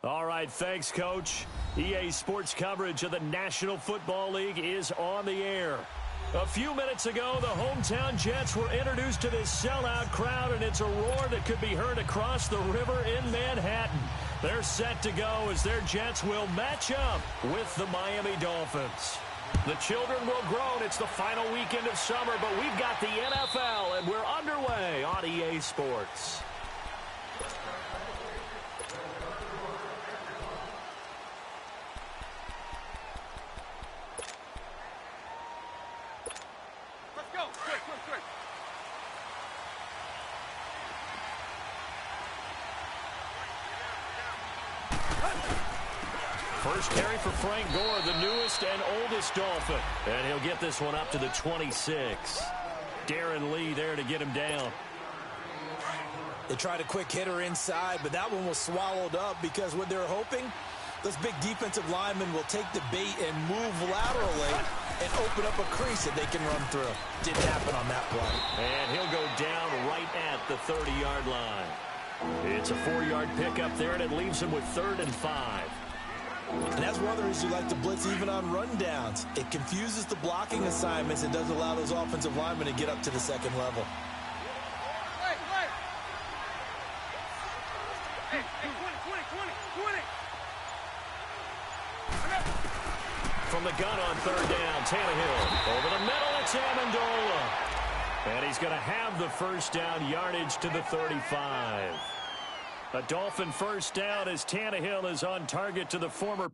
All right, thanks, Coach. EA Sports coverage of the National Football League is on the air. A few minutes ago, the hometown Jets were introduced to this sellout crowd, and it's a roar that could be heard across the river in Manhattan. They're set to go as their Jets will match up with the Miami Dolphins. The children will groan. It's the final weekend of summer, but we've got the NFL, and we're underway on EA Sports. First carry for Frank Gore, the newest and oldest Dolphin. And he'll get this one up to the 26. Darren Lee there to get him down. They tried a quick hitter inside, but that one was swallowed up because what they're hoping, those big defensive linemen will take the bait and move laterally and open up a crease that they can run through. Didn't happen on that play. And he'll go down right at the 30-yard line. It's a 4-yard pickup there, and it leaves him with 3rd and 5. And that's one of the reasons you like to blitz even on rundowns. It confuses the blocking assignments and doesn't allow those offensive linemen to get up to the second level. From the gun on 3rd down, Tannehill. Over the middle, it's Amendola. And he's going to have the first down, yardage to the 35. A Dolphin first down as Tannehill is on target to the former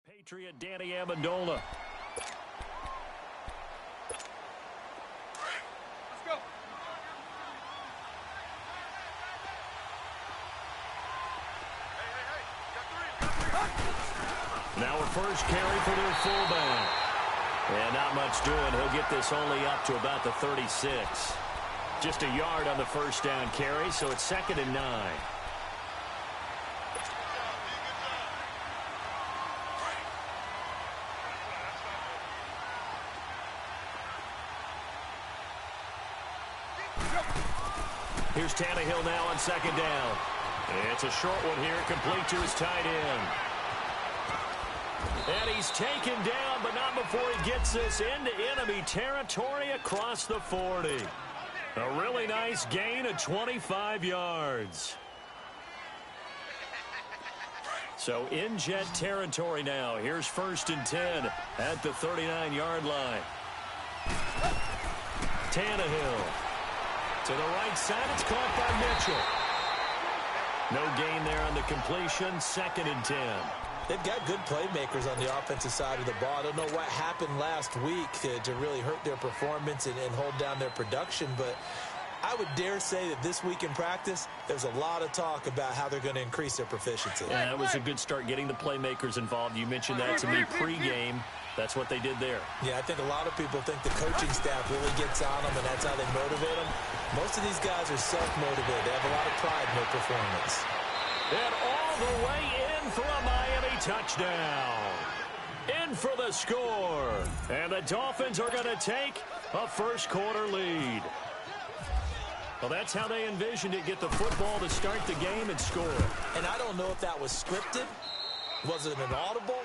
Patriot Danny Amendola. Let's go. Now a first carry for their fullback. And not much doing. He'll get this only up to about the 36. Just a yard on the first down carry, so it's 2nd and 9. Here's Tannehill now on 2nd down. It's a short one here, complete to his tight end. And he's taken down, but not before he gets this into enemy territory across the 40. A really nice gain of 25 yards. So in Jet territory now. Here's 1st and 10 at the 39-yard line. Tannehill. To the right side, it's caught by Mitchell. No gain there on the completion, 2nd and 10. They've got good playmakers on the offensive side of the ball. I don't know what happened last week to really hurt their performance and hold down their production, but I would dare say that this week in practice, there's a lot of talk about how they're going to increase their proficiency. Yeah, that was a good start getting the playmakers involved. You mentioned that to me pregame. That's what they did there. Yeah, I think a lot of people think the coaching staff really gets on them, and that's how they motivate them. Most of these guys are self-motivated. They have a lot of pride in their performance. And all the way in for a Miami touchdown. In for the score. And the Dolphins are going to take a first-quarter lead. Well, that's how they envisioned it. Get the football to start the game and score. And I don't know if that was scripted. Was it an audible?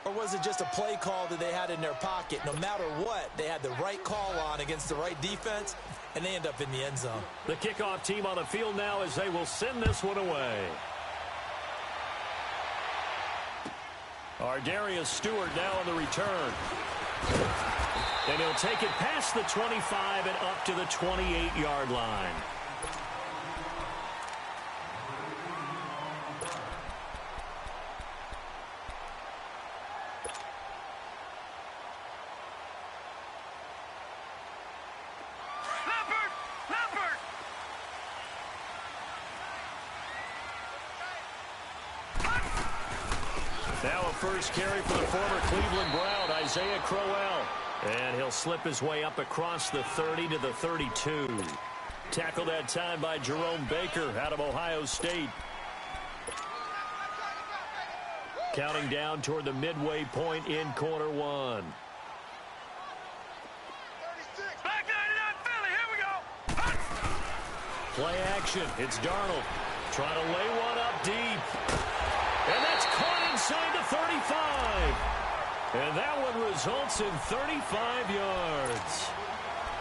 Or was it just a play call that they had in their pocket? No matter what, they had the right call on against the right defense, and they end up in the end zone. The kickoff team on the field now as they will send this one away. Darius Stewart now on the return. And he'll take it past the 25 and up to the 28-yard line. Now a first carry for the former Cleveland Brown, Isaiah Crowell. And he'll slip his way up across the 30 to the 32. Tackled that time by Jerome Baker out of Ohio State. Counting down toward the midway point in quarter one. 36. Back at Play action. It's Darnold trying to lay one up deep. And that's caught inside the 35. And that one results in 35 yards.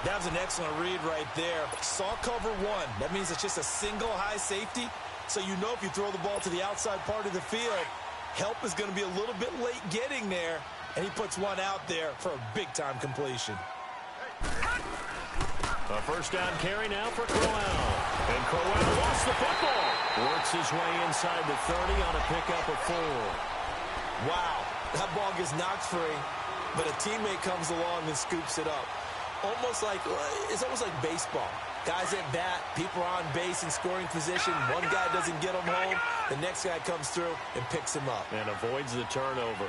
That was an excellent read right there. Saw cover one. That means it's just a single high safety. So you know if you throw the ball to the outside part of the field, help is going to be a little bit late getting there. And he puts one out there for a big-time completion. A first down carry now for Crowell. And Crowell lost the football. Works his way inside the 30 on a pickup of 4. Wow, that ball gets knocked free, but a teammate comes along and scoops it up. It's almost like baseball. Guys at bat, people are on base in scoring position. One guy doesn't get him home. The next guy comes through and picks him up. And avoids the turnover.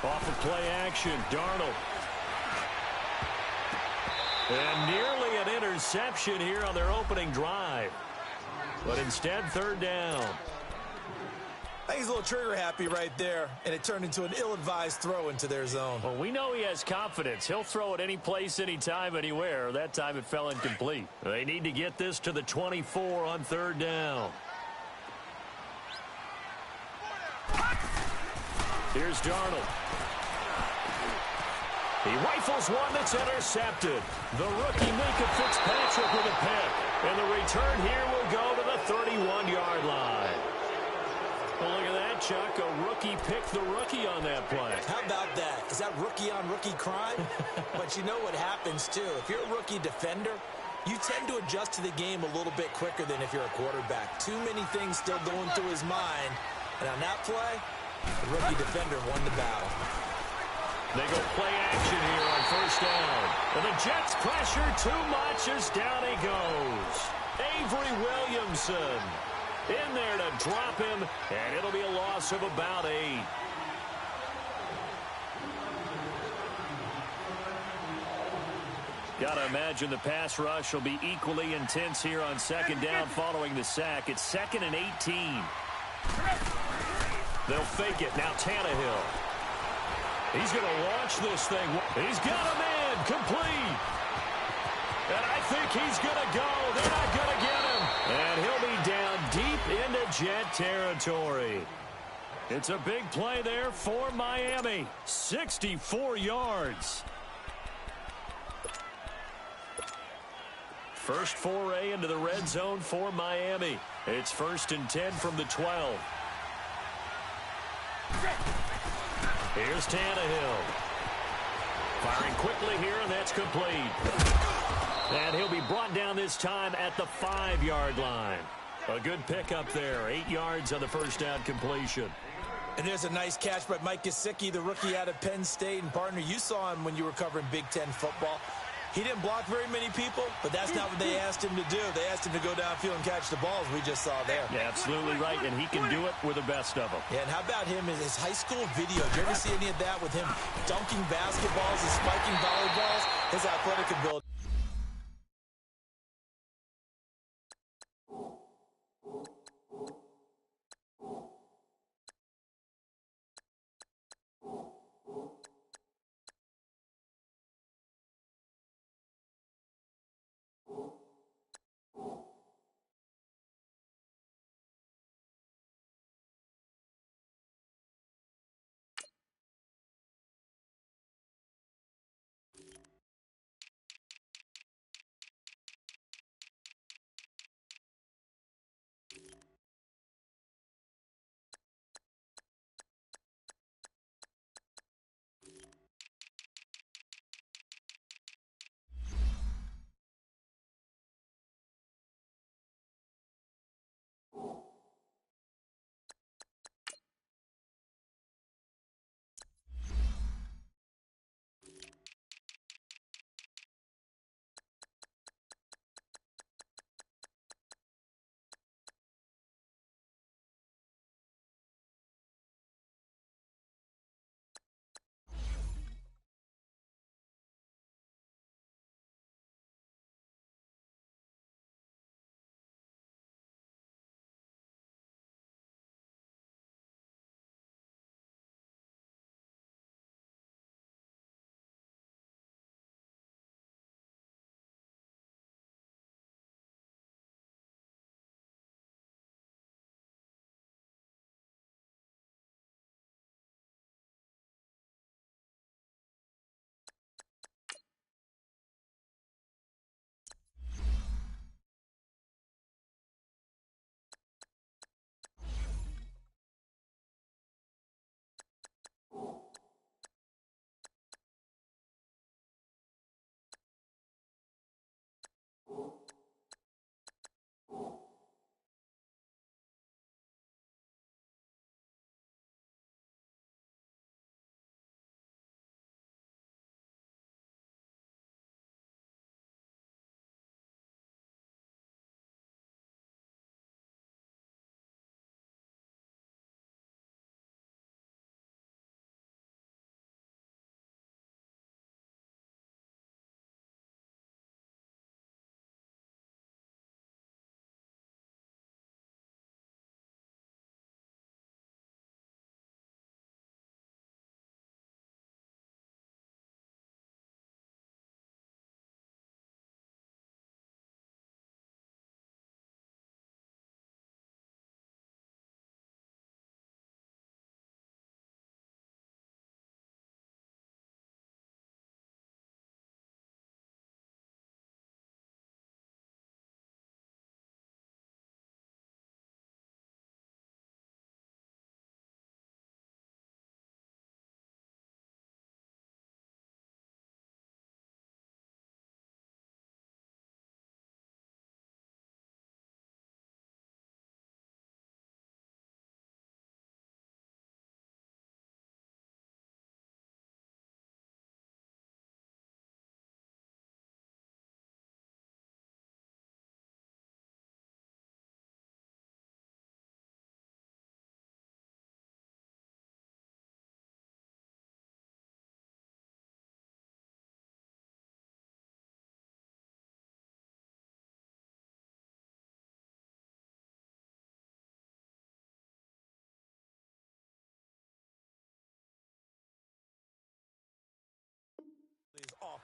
Off of play action, Darnold. And nearly an interception here on their opening drive. But instead, third down. I think he's a little trigger happy right there, and it turned into an ill-advised throw into their zone. Well, we know he has confidence. He'll throw it any place, anytime, anywhere. That time it fell incomplete. They need to get this to the 24 on third down. Here's Darnold. He rifles one that's intercepted. The rookie Minka Fitzpatrick with a pick. And the return here will go to the 31-yard line. Well, look at that, Chuck. A rookie picked the rookie on that play. How about that? Is that rookie-on-rookie crime? But you know what happens, too. If you're a rookie defender, you tend to adjust to the game a little bit quicker than if you're a quarterback. Too many things still going through his mind. And on that play, the rookie defender won the battle. They go play action here on first down. And the Jets pressure too much as down he goes. Avery Williamson in there to drop him, and it'll be a loss of about 8. Got to imagine the pass rush will be equally intense here on second down following the sack. It's 2nd and 18. They'll fake it. Now Tannehill. He's going to launch this thing. He's got a man complete. And I think he's going to go. They're not going to get him. And he'll be down deep into Jet territory. It's a big play there for Miami. 64 yards. First foray into the red zone for Miami. It's 1st and 10 from the 12. Here's Tannehill. Firing quickly here, and that's complete. And he'll be brought down this time at the 5-yard line. A good pickup there. 8 yards on the first down completion. And there's a nice catch by Mike Gesicki, the rookie out of Penn State. And, partner, you saw him when you were covering Big Ten football. He didn't block very many people, but that's not what they asked him to do. They asked him to go downfield and catch the balls we just saw there. Yeah, absolutely right, and he can do it with the best of them. Yeah, and how about him in his high school video? Did you ever see any of that with him dunking basketballs and spiking volleyballs? His athletic ability.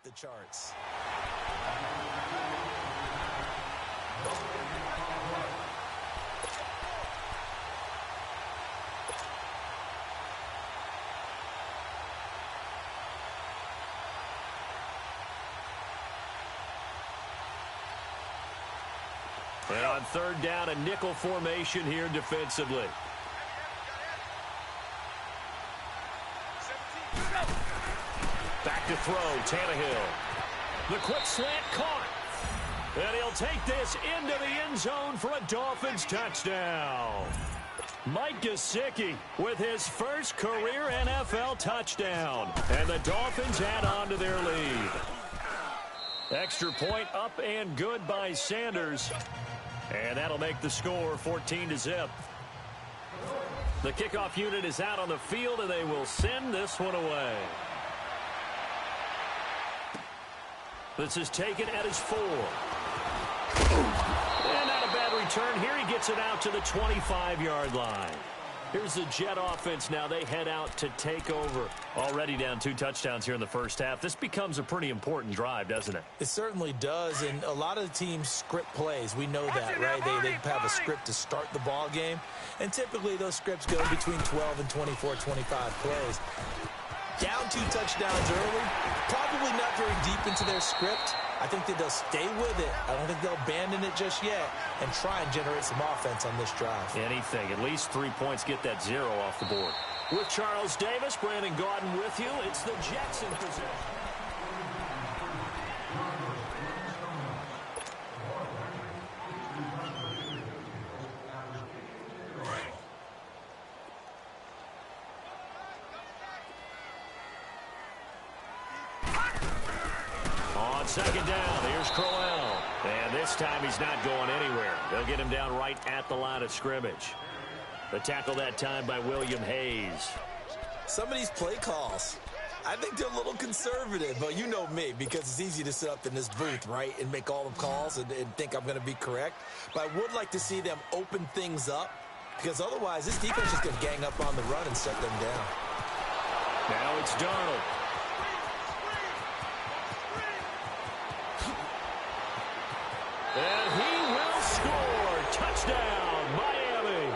the charts. And on third down, a nickel formation here defensively. Back to throw, Tannehill. The quick slant caught. And he'll take this into the end zone for a Dolphins touchdown. Mike Gesicki with his first career NFL touchdown. And the Dolphins add on to their lead. Extra point up and good by Sanders. And that'll make the score 14-0. The kickoff unit is out on the field, and they will send this one away. This is taken at his 4. And not a bad return here. He gets it out to the 25-yard line. Here's the Jet offense now. They head out to take over. Already down 2 touchdowns here in the first half. This becomes a pretty important drive, doesn't it? It certainly does, and a lot of the teams script plays. We know that, right? They have a script to start the ball game, and typically those scripts go between 12 and 24, 25 plays. Down 2 touchdowns early, probably not very deep into their script. I think that they'll stay with it. I don't think they'll abandon it just yet and try and generate some offense on this drive. Anything. At least 3 points, get that 0 off the board. With Charles Davis, Brandon Gaudin with you. It's the Jets in possession. On second down, here's Crowell. And this time he's not going anywhere. They'll get him down right at the line of scrimmage. The tackle that time by William Hayes. Some of these play calls, I think they're a little conservative, but you know me, because it's easy to sit up in this booth, right, and make all the calls and think I'm going to be correct. But I would like to see them open things up, because otherwise this defense is going to gang up on the run and shut them down. Now it's Darnold. And he will score. Touchdown, Miami.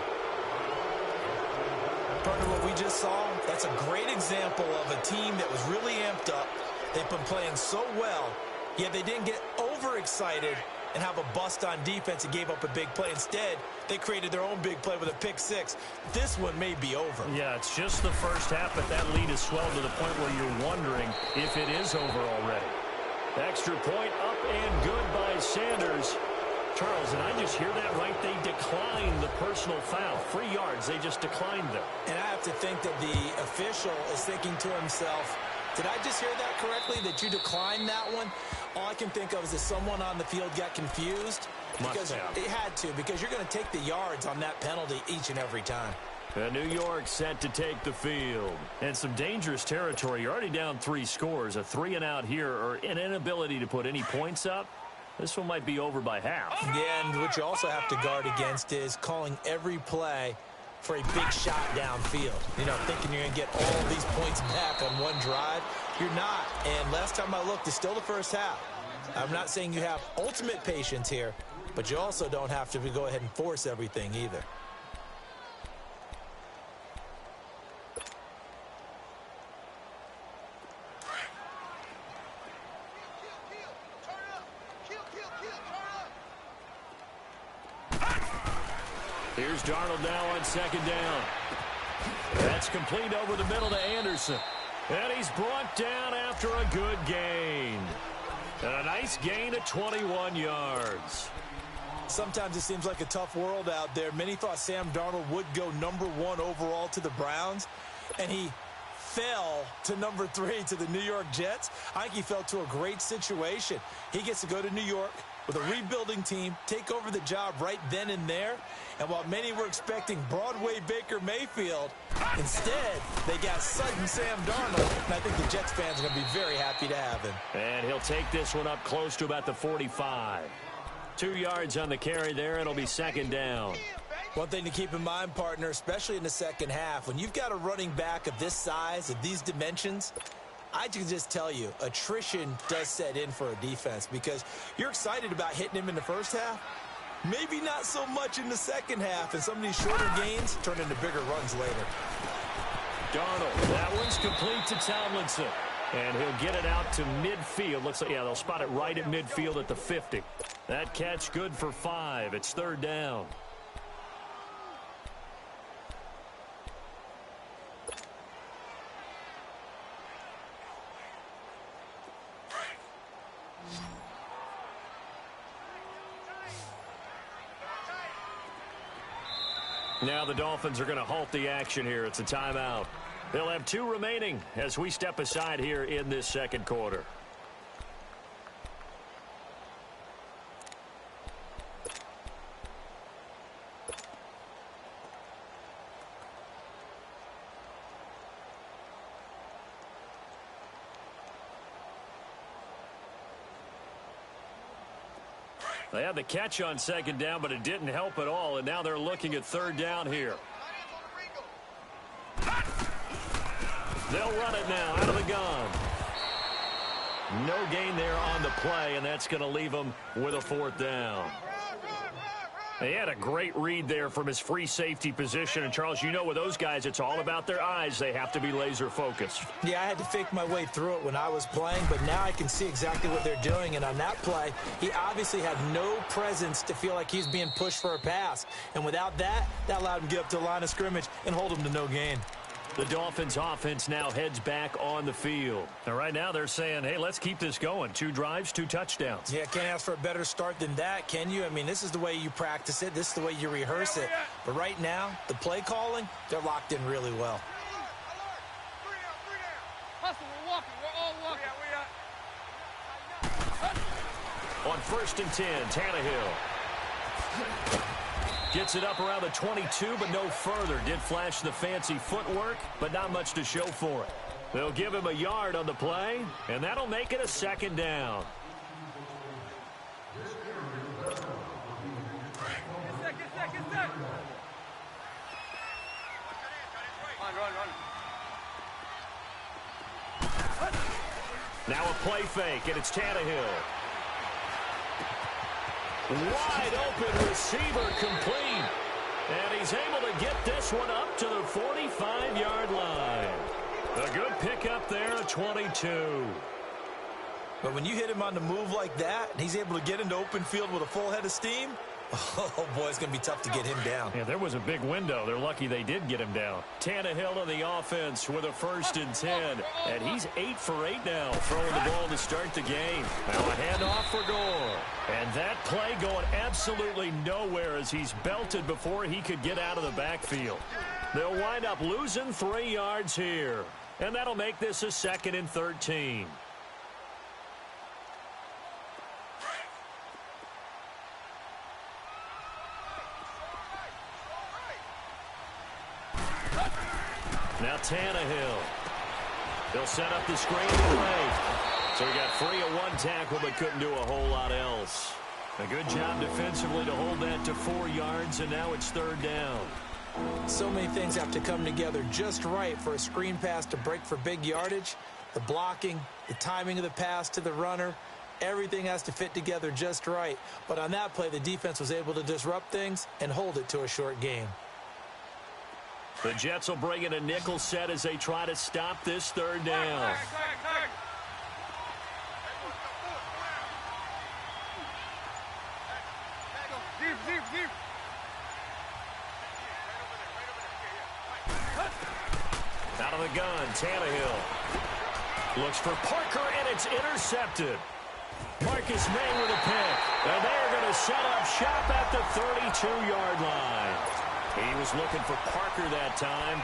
Partner, what we just saw, that's a great example of a team that was really amped up. They've been playing so well, yet they didn't get overexcited and have a bust on defense and gave up a big play. Instead, they created their own big play with a pick 6. This one may be over. Yeah, it's just the first half, but that lead has swelled to the point where you're wondering if it is over already. Extra point up and good by Sanders. Charles, and I just hear that right? They declined the personal foul. 3 yards, they just declined them. And I have to think that the official is thinking to himself, did I just hear that correctly, that you declined that one? All I can think of is that someone on the field got confused. Because it had to, because you're going to take the yards on that penalty each and every time. And New York set to take the field. And some dangerous territory. You're already down 3 scores. A 3-and-out here, or an inability to put any points up. This one might be over by half. Yeah, and what you also have to guard against is calling every play for a big shot downfield. You know, thinking you're going to get all these points back on one drive. You're not. And last time I looked, it's still the first half. I'm not saying you have ultimate patience here, but you also don't have to go ahead and force everything either. Here's Darnold now on second down. That's complete over the middle to Anderson. And he's brought down after a good gain. And a nice gain of 21 yards. Sometimes it seems like a tough world out there. Many thought Sam Darnold would go #1 overall to the Browns, and he fell to #3 to the New York Jets. I think he fell to a great situation. He gets to go to New York with a rebuilding team, take over the job right then and there. And while many were expecting Broadway Baker Mayfield, instead they got sudden Sam Darnold. And I think the Jets fans are going to be very happy to have him. And he'll take this one up close to about the 45. 2 yards on the carry there. It'll be second down. One thing to keep in mind, partner, especially in the second half, when you've got a running back of this size, of these dimensions, I can just tell you, attrition does set in for a defense because you're excited about hitting him in the first half. Maybe not so much in the second half, and some of these shorter gains turn into bigger runs later. Darnold, that one's complete to Tomlinson. And he'll get it out to midfield. Looks like, yeah, they'll spot it right at midfield at the 50. That catch good for 5. It's third down. Now the Dolphins are going to halt the action here. It's a timeout. They'll have 2 remaining as we step aside here in this second quarter. They had the catch on second down, but it didn't help at all, and now they're looking at third down here. They'll run it now out of the gun. No gain there on the play, and that's going to leave them with a fourth down. He had a great read there from his free safety position. And, Charles, you know with those guys, it's all about their eyes. They have to be laser focused. Yeah, I had to fake my way through it when I was playing, but now I can see exactly what they're doing. And on that play, he obviously had no presence to feel like he's being pushed for a pass. And without that, that allowed him to get up to the line of scrimmage and hold him to no gain. The Dolphins offense now heads back on the field. And right now they're saying, hey, let's keep this going. 2 drives, 2 touchdowns. Yeah, can't ask for a better start than that, can you? I mean, this is the way you practice it. This is the way you rehearse it. But right now, the play calling, they're locked in really well. Hustle, we're walking. We're all walking. On 1st and 10, Tannehill. Gets it up around the 22, but no further. Did flash the fancy footwork, but not much to show for it. They'll give him a yard on the play, and that'll make it a second down. Now a play fake, and it's Tannehill. Wide open receiver complete. And he's able to get this one up to the 45-yard line. A good pickup there at 22. But when you hit him on the move like that, and he's able to get into open field with a full head of steam, oh, boy, it's going to be tough to get him down. Yeah, there was a big window. They're lucky they did get him down. Tannehill on the offense with a 1st and 10. And he's 8 for 8 now, throwing the ball to start the game. Now a handoff for Gore. And that play going absolutely nowhere as he's belted before he could get out of the backfield. They'll wind up losing 3 yards here. And that'll make this a 2nd and 13. Now Tannehill. They'll set up the screen to left. So he got free of 1 tackle but couldn't do a whole lot else. A good job defensively to hold that to 4 yards, and now it's 3rd down. So many things have to come together just right for a screen pass to break for big yardage. The blocking, the timing of the pass to the runner, everything has to fit together just right. But on that play, the defense was able to disrupt things and hold it to a short gain. The Jets will bring in a nickel set as they try to stop this 3rd down. Out of the gun, Tannehill. Looks for Parker, and it's intercepted. Marcus May with a pick. And they're going to set up shop at the 32-yard line. He was looking for Parker that time.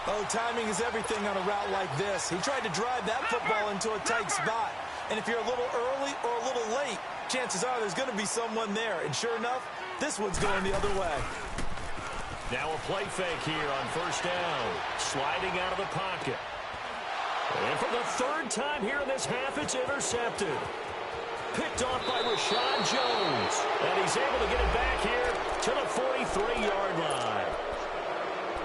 Oh, timing is everything on a route like this. He tried to drive that football into a tight spot. And if you're a little early or a little late, chances are there's going to be someone there. And sure enough, this one's going the other way. Now a play fake here on 1st down. Sliding out of the pocket. And for the 3rd time here in this half, it's intercepted. Picked off by Rashad Jones. And he's able to get it back here to the 43-yard line.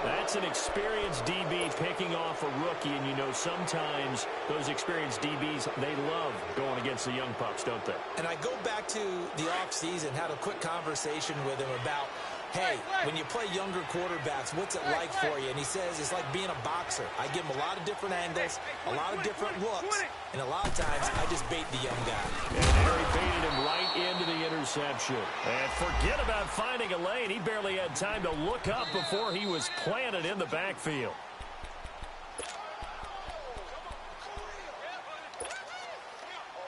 That's That's an experienced DB picking off a rookie, and you know sometimes those experienced DBs, they love going against the young pups, don't they? And I go back to the offseason, had a quick conversation with him about, hey, when you play younger quarterbacks, what's it like for you? And he says it's like being a boxer. I give him a lot of different angles, a lot of different looks, and a lot of times I just bait the young guy. And there he baited him right into the interception. And forget about finding a lane. He barely had time to look up before he was planted in the backfield.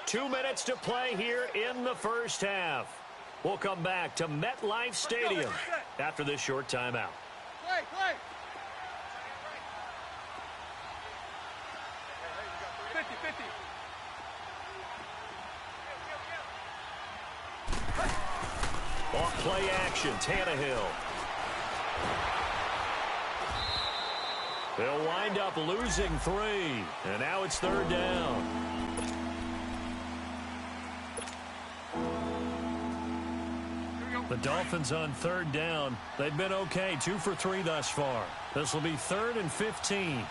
Two minutes to play here in the first half. We'll come back to MetLife Stadium after this short timeout. Play. 50-50. Off play action, Tannehill. They'll wind up losing 3, and now it's third down. The Dolphins on third down. They've been okay, 2 for 3 thus far. This will be 3rd and 15.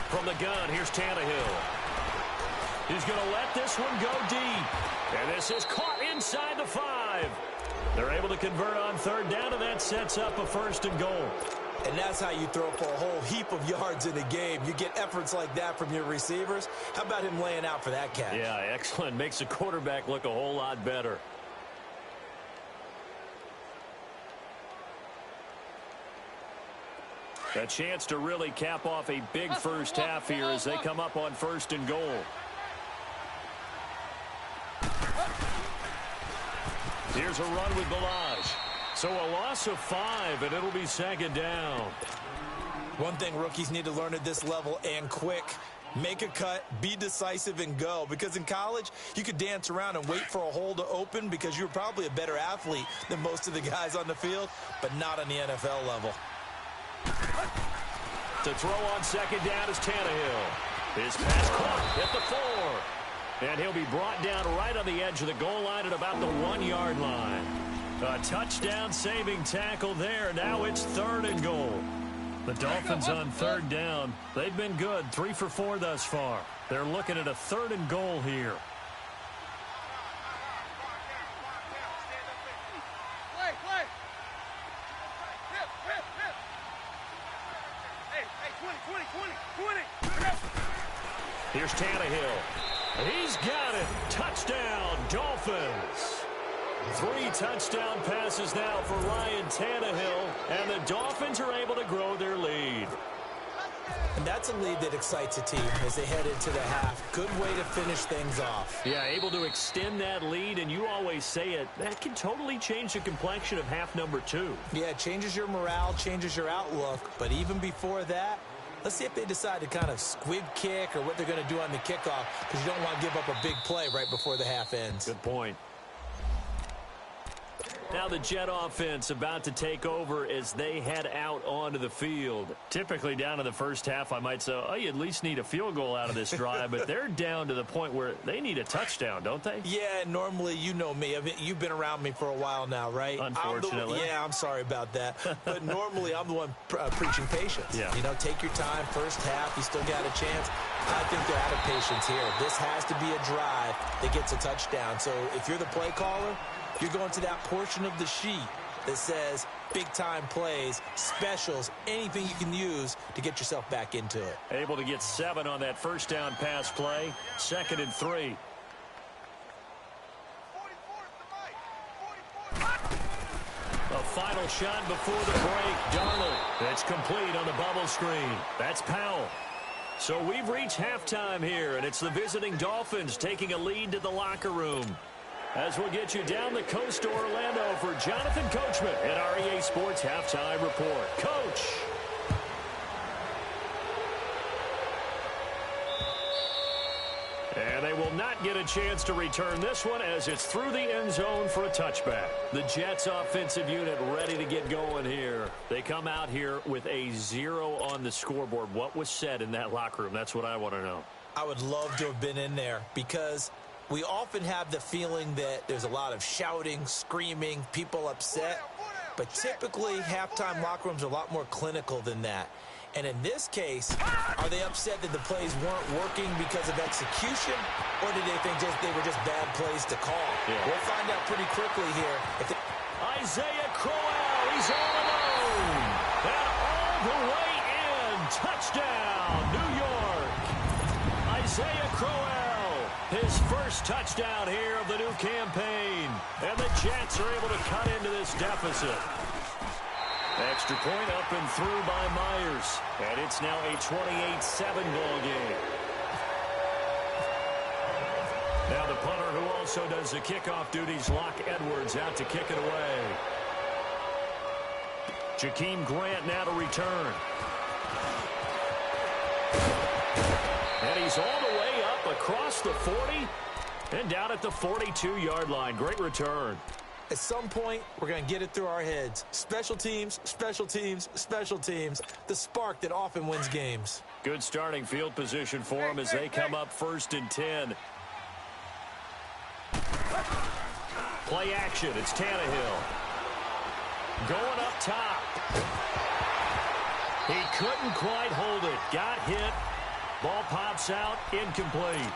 From the gun, here's Tannehill. He's going to let this one go deep. And this is caught inside the 5. They're able to convert on third down, and that sets up a 1st and goal. And that's how you throw for a whole heap of yards in a game. You get efforts like that from your receivers. How about him laying out for that catch? Yeah, excellent. Makes the quarterback look a whole lot better. A chance to really cap off a big first half here as they come up on 1st and goal. Here's a run with Balaj. So a loss of 5, and it'll be 2nd down. One thing rookies need to learn at this level, and quick, make a cut, be decisive, and go. Because in college, you could dance around and wait for a hole to open because you're probably a better athlete than most of the guys on the field, but not on the NFL level. To throw on 2nd down is Tannehill. His pass caught at the 4. And he'll be brought down right on the edge of the goal line at about the 1-yard line. A touchdown-saving tackle there. Now it's 3rd and goal. The Dolphins on third down. They've been good, 3 for 4 thus far. They're looking at a 3rd and goal here. Play. Hey, 20. Here's Tannehill. He's got it. Touchdown, Dolphins. 3 touchdown passes now for Ryan Tannehill, and the Dolphins are able to grow their lead. And that's a lead that excites a team as they head into the half. Good way to finish things off. Yeah, able to extend that lead, and you always say it, that can totally change the complexion of half number 2. Yeah, it changes your morale, changes your outlook, but even before that, let's see if they decide to kind of squib kick or what they're going to do on the kickoff, because you don't want to give up a big play right before the half ends. Good point. Now the Jet offense about to take over as they head out onto the field. Typically down in the first half, I might say, oh, you at least need a field goal out of this drive, but they're down to the point where they need a touchdown, don't they? Yeah, normally, you know me. I mean, you've been around me for a while now, right? Unfortunately. I'm sorry about that. But normally, I'm the one preaching patience. Yeah. You know, take your time. First half, you still got a chance. I think they're out of patience here. This has to be a drive that gets a touchdown. So if you're the play caller, you're going to that portion of the sheet that says big-time plays, specials, anything you can use to get yourself back into it. Able to get 7 on that first down pass play. 2nd and 3. A final shot before the break. Darnold. It's complete on the bubble screen. That's Powell. So we've reached halftime here, and it's the visiting Dolphins taking a lead to the locker room. As we'll get you down the coast to Orlando for Jonathan Coachman at our EA Sports Halftime Report. Coach. And they will not get a chance to return this one as it's through the end zone for a touchback. The Jets offensive unit ready to get going here. They come out here with a 0 on the scoreboard. What was said in that locker room? That's what I want to know. I would love to have been in there because We often have the feeling that there's a lot of shouting, screaming, people upset. But typically, halftime locker rooms are a lot more clinical than that. And in this case, are they upset that the plays weren't working because of execution, or did they think they were just bad plays to call? Yeah. We'll find out pretty quickly here. Isaiah Crowell, he's all alone. And all the way in. Touchdown, New York. Isaiah Crowell, his first touchdown here of the new campaign. And the Jets are able to cut into this deficit. Extra point up and through by Myers. And it's now a 28-7 ball game. Now the punter, who also does the kickoff duties, Locke Edwards, out to kick it away. Jakeem Grant now to return. And he's all the way up across the 40 and down at the 42-yard line. Great return. At some point, we're going to get it through our heads. Special teams, special teams, special teams. The spark that often wins games. Good starting field position for them as they come up 1st and 10. Play action. It's Tannehill. Going up top. He couldn't quite hold it. Got hit. Ball pops out. Incomplete.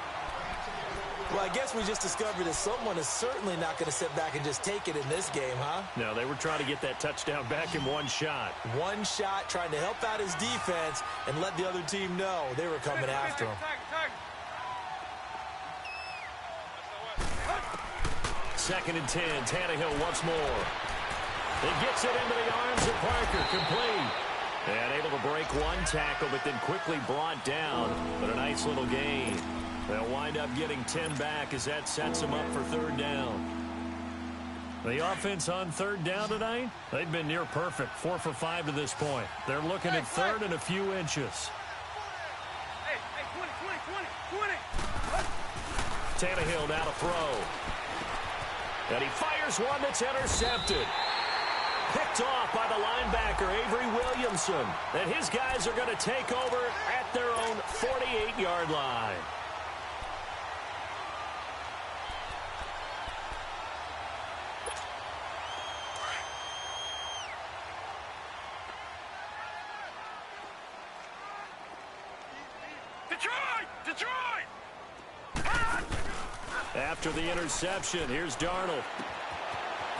Well, I guess we just discovered that someone is certainly not going to sit back and just take it in this game, huh? No, they were trying to get that touchdown back in one shot. One shot, trying to help out his defense and let the other team know they were coming after him. 2nd and 10. Tannehill once more. He gets it into the arms of Parker. Complete. And able to break one tackle, but then quickly brought down. But a nice little gain. They'll wind up getting 10 back as that sets them up for 3rd down. The offense on 3rd down tonight, they've been near perfect. 4 for 5 to this point. They're looking at 3rd and a few inches. Hey, 20. Tannehill now to throw. And he fires one that's intercepted. Picked off by the linebacker, Avery Williamson. And his guys are going to take over at their own 48-yard line. Detroit! After the interception, here's Darnold.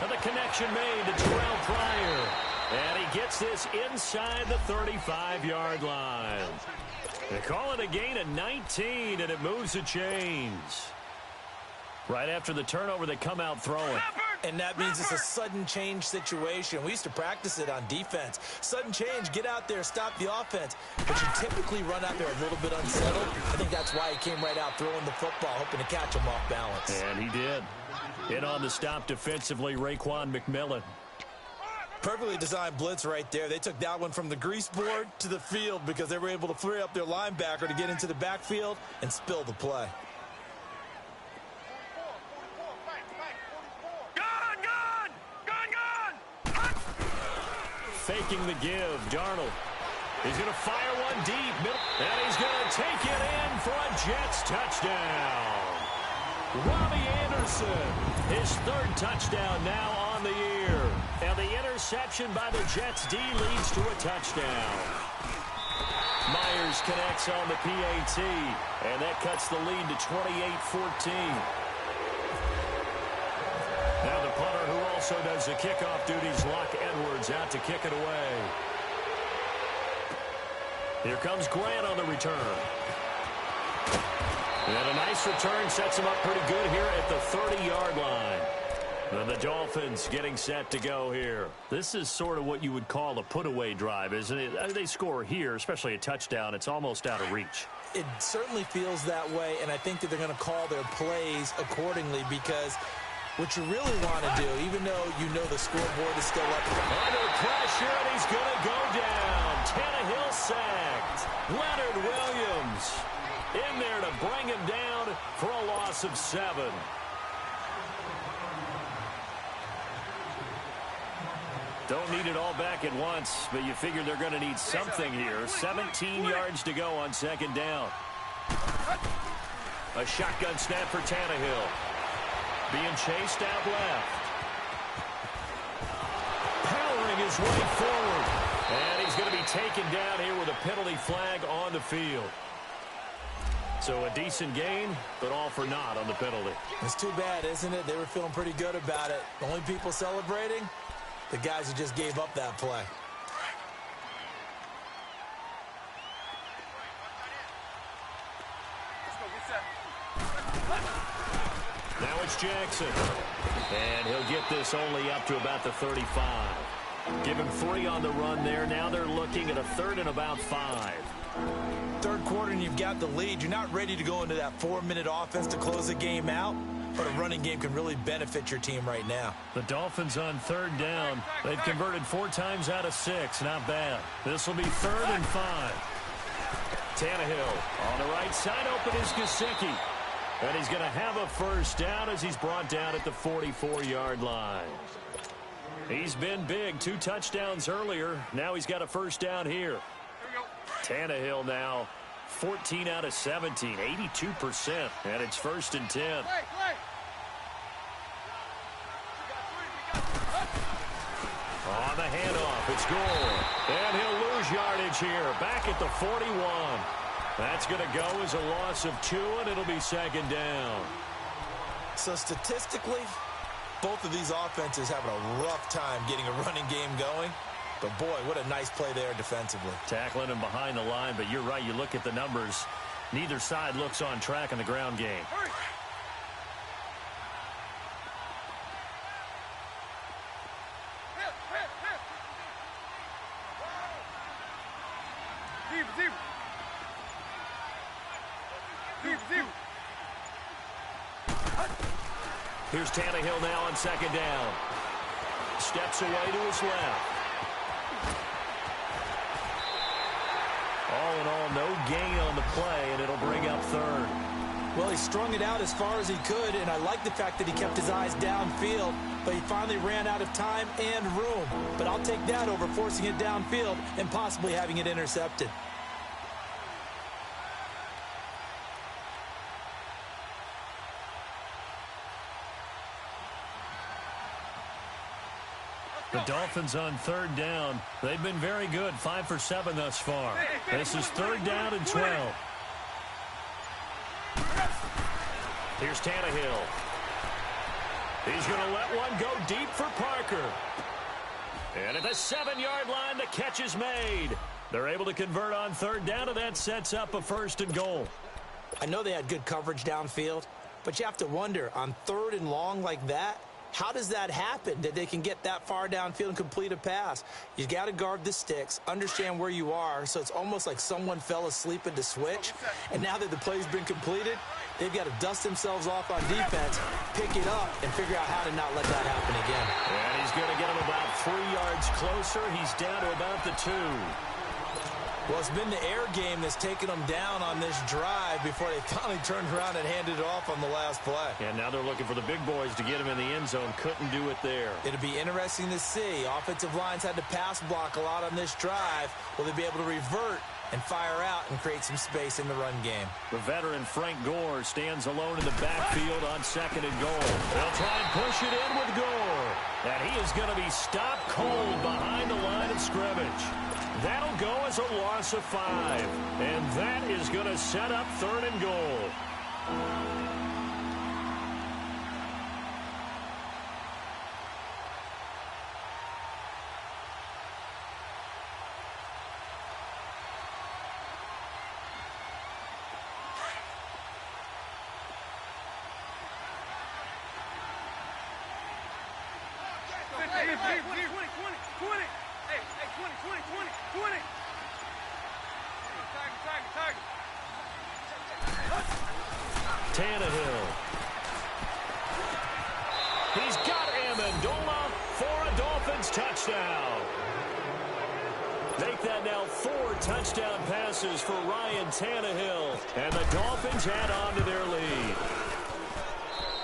And the connection made to Terrell Pryor. And he gets this inside the 35-yard line. They call it a gain of 19, and it moves the chains. Right after the turnover, they come out throwing. And that means it's a sudden change situation. We used to practice it on defense. Sudden change, get out there, stop the offense. But you typically run out there a little bit unsettled. I think that's why he came right out throwing the football, hoping to catch him off balance. And he did. In on the stop defensively, Raekwon McMillan. Perfectly designed blitz right there. They took that one from the grease board to the field because they were able to free up their linebacker to get into the backfield and spill the play. Faking the give, Darnold. He's going to fire one deep. And he's going to take it in for a Jets touchdown. Robbie Anderson, his 3rd touchdown now on the year. And the interception by the Jets D leads to a touchdown. Myers connects on the PAT, and that cuts the lead to 28-14. Now the punter, who also does the kickoff duties, Locke Edwards, out to kick it away. Here comes Grant on the return. And a nice return sets him up pretty good here at the 30-yard line. And the Dolphins getting set to go here. This is sort of what you would call a put-away drive, isn't it? They score here, especially a touchdown. It's almost out of reach. It certainly feels that way, and I think that they're going to call their plays accordingly because what you really want to do, even though you know the scoreboard is still up. Under pressure, and he's going to go down. Tannehill sacked. Leonard Williams in there to bring him down for a loss of 7. Don't need it all back at once, but you figure they're going to need something here. 17 yards to go on 2nd down. A shotgun snap for Tannehill. Being chased out left. Powering his way forward. And he's going to be taken down here with a penalty flag on the field. So a decent gain, but all for naught on the penalty. It's too bad, isn't it? They were feeling pretty good about it. The only people celebrating, the guys who just gave up that play. Now it's Jackson. And he'll get this only up to about the 35. Give him 3 on the run there. Now they're looking at a 3rd and about 5. Third quarter and you've got the lead. You're not ready to go into that 4-minute offense to close the game out, but a running game can really benefit your team right now. The Dolphins on 3rd down. They've converted 4 times out of 6. Not bad. This will be 3rd and 5. Tannehill on the right side. Open is Gesicki. And he's going to have a first down as he's brought down at the 44-yard line. He's been big. 2 touchdowns earlier. Now he's got a first down here. Tannehill now 14 out of 17, 82%, and it's 1st and 10. On the handoff, it's Gore, and he'll lose yardage here, back at the 41. That's going to go as a loss of 2, and it'll be 2nd down. So statistically, both of these offenses having a rough time getting a running game going. But, boy, what a nice play there defensively. Tackling him behind the line, but you're right. You look at the numbers. Neither side looks on track in the ground game. Here's Tannehill now on 2nd down. Steps away to his left. All in all, no gain on the play, and it'll bring up 3rd. Well, he strung it out as far as he could, and I like the fact that he kept his eyes downfield, but he finally ran out of time and room. But I'll take that over forcing it downfield and possibly having it intercepted. The Dolphins on 3rd down. They've been very good, 5 for 7 thus far. This is 3rd down and 12. Here's Tannehill. He's going to let one go deep for Parker. And at the 7-yard line, the catch is made. They're able to convert on 3rd down, and that sets up a 1st and goal. I know they had good coverage downfield, but you have to wonder, on 3rd and long like that, how does that happen, that they can get that far downfield and complete a pass? You got to guard the sticks, understand where you are, so it's almost like someone fell asleep at the switch, and now that the play's been completed, they've got to dust themselves off on defense, pick it up, and figure out how to not let that happen again. And he's going to get him about 3 yards closer. He's down to about the 2. Well, it's been the air game that's taken them down on this drive before they finally turned around and handed it off on the last play. And now they're looking for the big boys to get him in the end zone. Couldn't do it there. It'll be interesting to see. Offensive lines had to pass block a lot on this drive. Will they be able to revert and fire out and create some space in the run game? The veteran Frank Gore stands alone in the backfield on 2nd and goal. They'll try and push it in with Gore. And he is going to be stopped cold behind the line of scrimmage. That'll go as a loss of 5. And that is going to set up 3rd and goal. Tannehill. He's got Amendola for a Dolphins touchdown. Make that now 4 touchdown passes for Ryan Tannehill. And the Dolphins add on to their lead.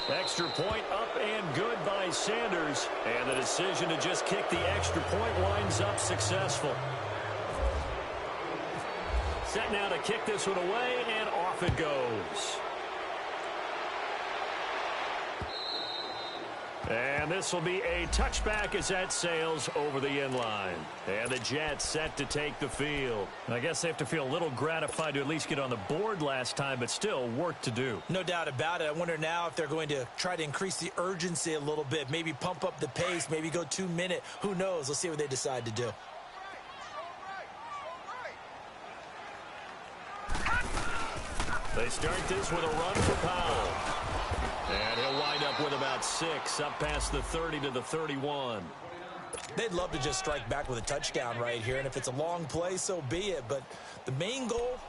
Extra point up and good by Sanders. And the decision to just kick the extra point winds up successful. Set now to kick this one away, and off it goes. And this will be a touchback as that sails over the end line. And the Jets set to take the field. I guess they have to feel a little gratified to at least get on the board last time, but still work to do. No doubt about it. I wonder now if they're going to try to increase the urgency a little bit, maybe pump up the pace, maybe go 2 minute. Who knows? Let's see what they decide to do. They start this with a run for Powell. And he'll wind up with about 6, up past the 30 to the 31. They'd love to just strike back with a touchdown right here, and if it's a long play, so be it. But the main goal,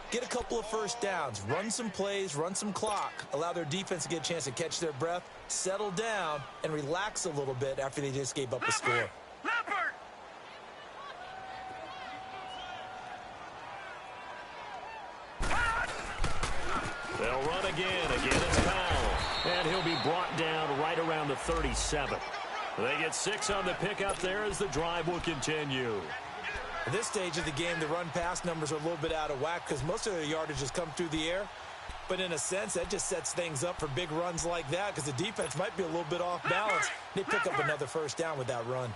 get a couple of first downs, run some plays, run some clock, allow their defense to get a chance to catch their breath, settle down, and relax a little bit after they just gave up a score. They'll run again. Again, it's Powell. And he'll be brought down right around the 37. They get 6 on the pickup there as the drive will continue. At this stage of the game, the run-pass numbers are a little bit out of whack because most of their yardage has come through the air. But in a sense, that just sets things up for big runs like that because the defense might be a little bit off balance. They pick up another first down with that run.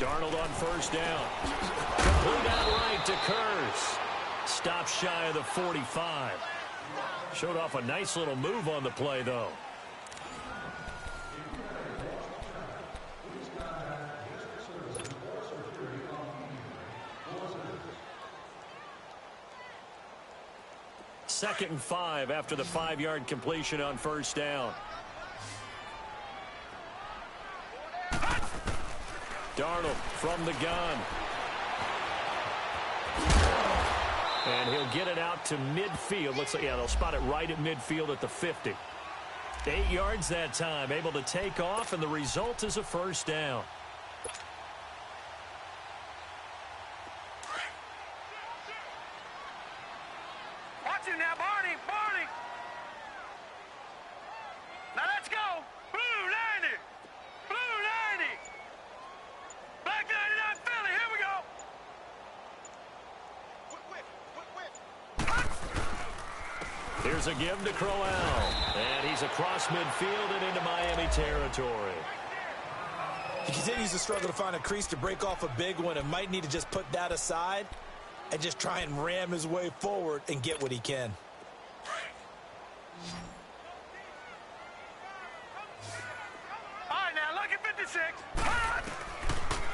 Darnold on first down. Complete out right to Kurz. Stop shy of the 45. Showed off a nice little move on the play, though. Second and 5 after the 5-yard completion on first down. Darnold from the gun. And he'll get it out to midfield. Looks like, yeah, they'll spot it right at midfield at the 50. 8 yards that time, able to take off, and the result is a first down. Watch him now, Barney. Barney. Now let's go. Blue 90. Blue 90. Black 99 Philly. Here we go. Here's a give to Crowell. And he's across midfield and into Miami territory. He continues to struggle to find a crease to break off a big one and might need to just put that aside and just try and ram his way forward and get what he can. All right, now look at 56.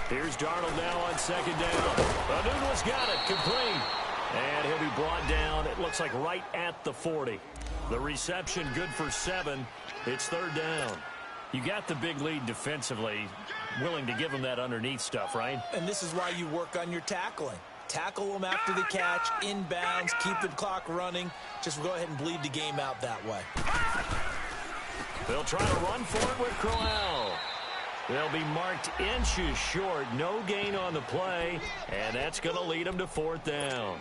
Here's Darnold now on second down. Anuno's got it, complete. And he'll be brought down, it looks like right at the 40. The reception good for 7. It's third down. You got the big lead defensively, willing to give them that underneath stuff, right? And this is why you work on your tackling. Tackle them after the catch, inbounds, keep the clock running. Just go ahead and bleed the game out that way. They'll try to run for it with Crowell. They'll be marked inches short. No gain on the play, and that's going to lead them to fourth down.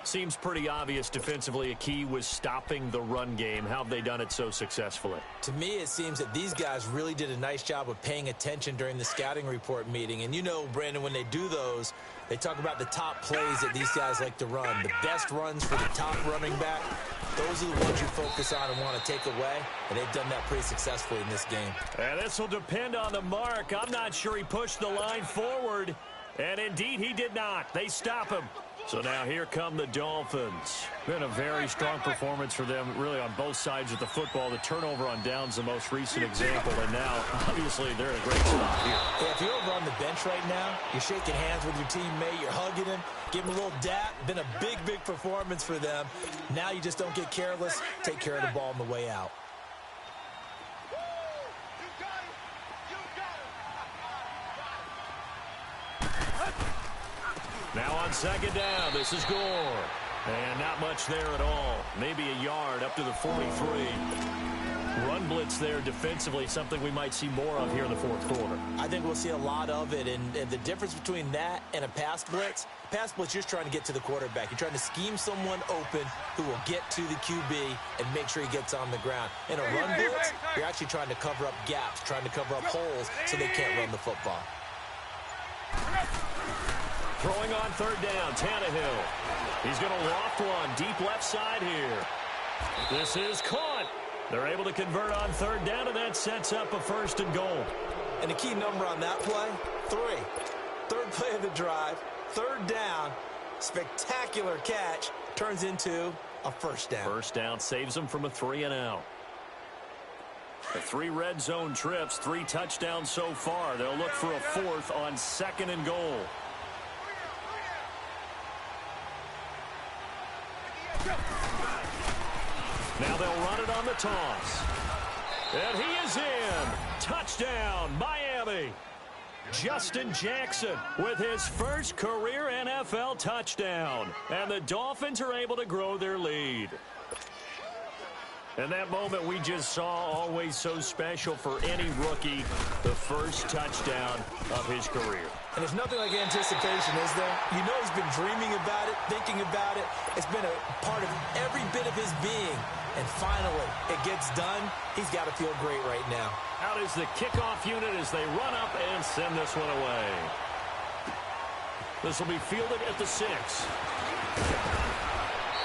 Seems pretty obvious defensively a key was stopping the run game. How have they done it so successfully? To me, it seems that these guys really did a nice job of paying attention during the scouting report meeting. And you know, Brandon, when they do those, they talk about the top plays that these guys like to run. The best runs for the top running back, those are the ones you focus on and want to take away. And they've done that pretty successfully in this game. And this will depend on the mark. I'm not sure he pushed the line forward. And indeed, he did not. They stop him. So now here come the Dolphins. Been a very strong performance for them, really, on both sides of the football. The turnover on downs, the most recent example. And now, obviously, they're in a great spot here. Yeah, if you're over on the bench right now, you're shaking hands with your teammate, you're hugging him, give him a little dap. Been a big, big performance for them. Now you just don't get careless. Take care of the ball on the way out. Now on second down, this is Gore. And not much there at all. Maybe a yard up to the 43. Run blitz there defensively, something we might see more of here in the fourth quarter. I think we'll see a lot of it, and the difference between that and a pass blitz, you're just trying to get to the quarterback. You're trying to scheme someone open who will get to the QB and make sure he gets on the ground. In a run blitz, you're actually trying to cover up gaps, trying to cover up holes so they can't run the football. Throwing on third down, Tannehill. He's going to loft one deep left side here. This is caught. They're able to convert on third down, and that sets up a 1st and goal. And the key number on that play, 3. Third play of the drive, third down, spectacular catch, turns into a 1st down. 1st down saves them from a 3-and-out. The 3 red zone trips, 3 touchdowns so far. They'll look for a 4th on 2nd and goal. Now they'll run it on the toss. And he is in. Touchdown, Miami. Justin Jackson with his first career NFL touchdown. And the Dolphins are able to grow their lead. And that moment we just saw, always so special for any rookie, the first touchdown of his career. And there's nothing like anticipation, is there? You know he's been dreaming about it, thinking about it. It's been a part of every bit of his being. And finally, it gets done. He's got to feel great right now. Out is the kickoff unit as they run up and send this one away. This will be fielded at the 6.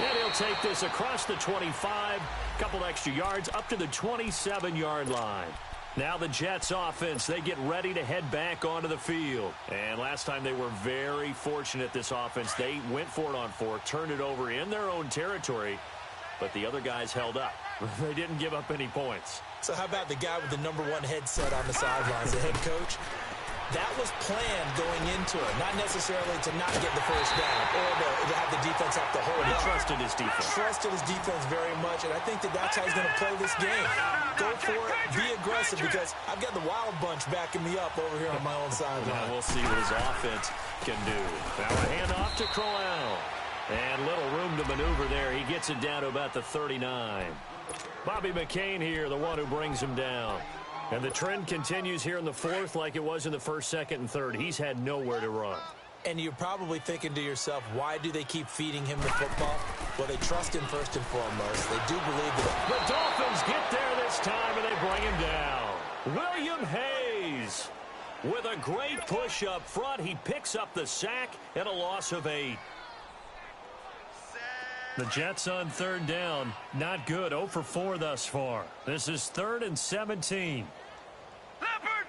And he'll take this across the 25, couple extra yards up to the 27-yard line. Now the Jets offense, they get ready to head back onto the field. And last time they were very fortunate, this offense. They went for it on 4, turned it over in their own territory, but the other guys held up. They didn't give up any points. So how about the guy with the number 1 headset on the sidelines, the head coach? That was planned going into it, not necessarily to not get the first down or to have the defense have to hold But he up. trusted his defense. Trusted his defense very much, and I think that's how he's going to play this game. Go for it, be aggressive, because I've got the wild bunch backing me up over here on my own sideline. Now we'll see what his offense can do. Now a handoff to Crowell. And little room to maneuver there. He gets it down to about the 39. Bobby McCain here, the one who brings him down. And the trend continues here in the 4th like it was in the 1st, 2nd, and 3rd. He's had nowhere to run. And you're probably thinking to yourself, why do they keep feeding him the football? Well, they trust him first and foremost. They do believe that. The Dolphins get there this time, and they bring him down. William Hayes with a great push up front. He picks up the sack and a loss of 8. The Jets on 3rd down. Not good. 0 for 4 thus far. This is 3rd and 17. Leopard!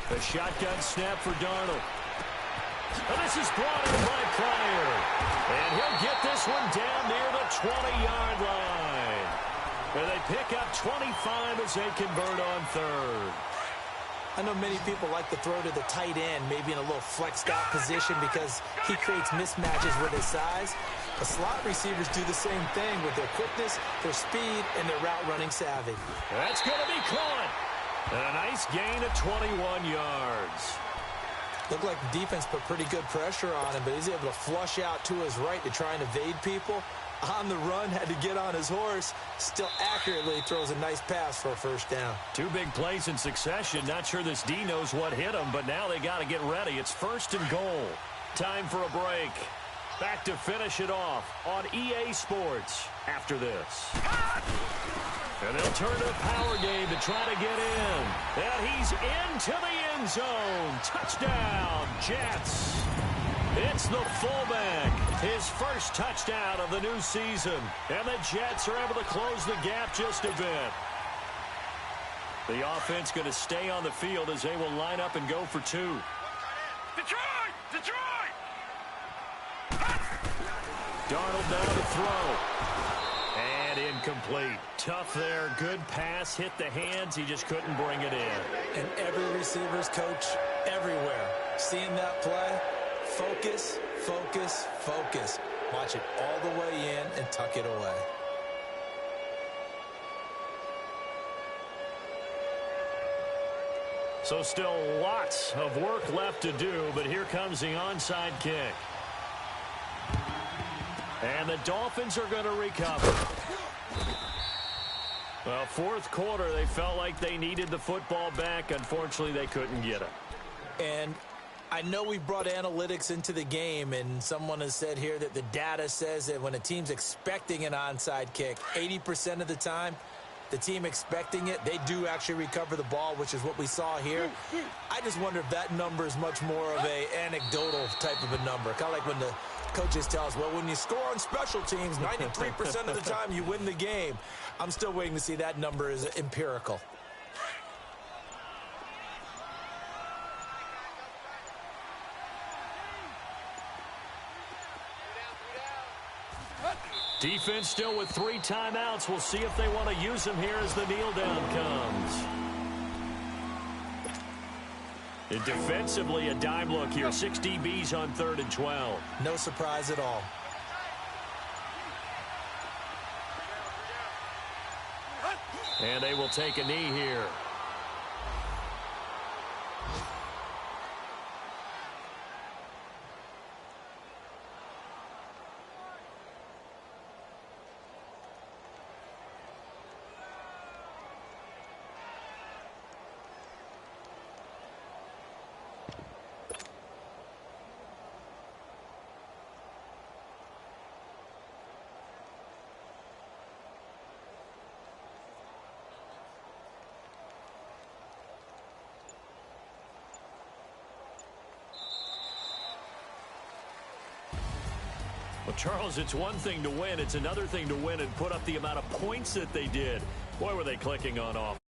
The shotgun snap for Darnold. And this is brought in by Pryor. And he'll get this one down near the 20-yard line. And they pick up 25 as they convert on 3rd. I know many people like to throw to the tight end, maybe in a little flexed out position because he creates mismatches with his size. The slot receivers do the same thing with their quickness, their speed, and their route running savvy. That's going to be caught. And a nice gain of 21 yards. Looked like the defense put pretty good pressure on him, but he's able to flush out to his right to try and evade people. On the run, had to get on his horse. Still accurately throws a nice pass for a 1st down. 2 big plays in succession. Not sure this D knows what hit him, but now they got to get ready. It's 1st and goal. Time for a break. Back to finish it off on EA Sports after this. And they'll turn to the power game to try to get in. And he's into the end zone. Touchdown, Jets. It's the fullback, his first touchdown of the new season. And the Jets are able to close the gap just a bit. The offense going to stay on the field as they will line up and go for 2. Detroit! Darnold down to throw. And incomplete. Tough there. Good pass. Hit the hands. He just couldn't bring it in. And every receiver's coach everywhere. Seeing that play, focus, focus, focus. Watch it all the way in and tuck it away. So still lots of work left to do, but here comes the onside kick. And the Dolphins are going to recover. Well, 4th quarter, they felt like they needed the football back. Unfortunately, they couldn't get it. And I know we've brought analytics into the game, and someone has said here that the data says that when a team's expecting an onside kick, 80% of the time, the team expecting it, they do actually recover the ball, which is what we saw here. I just wonder if that number is much more of a anecdotal type of a number. Kind of like when the coaches tell us, well, when you score on special teams, 93% of the time you win the game. I'm still waiting to see that number is empirical. Defense still with 3 timeouts. We'll see if they want to use them here as the kneel down comes. And defensively, a dime look here. 6 DBs on 3rd and 12. No surprise at all. And they will take a knee here. Well, Charles, it's one thing to win. It's another thing to win and put up the amount of points that they did. Boy, were they clicking on offense.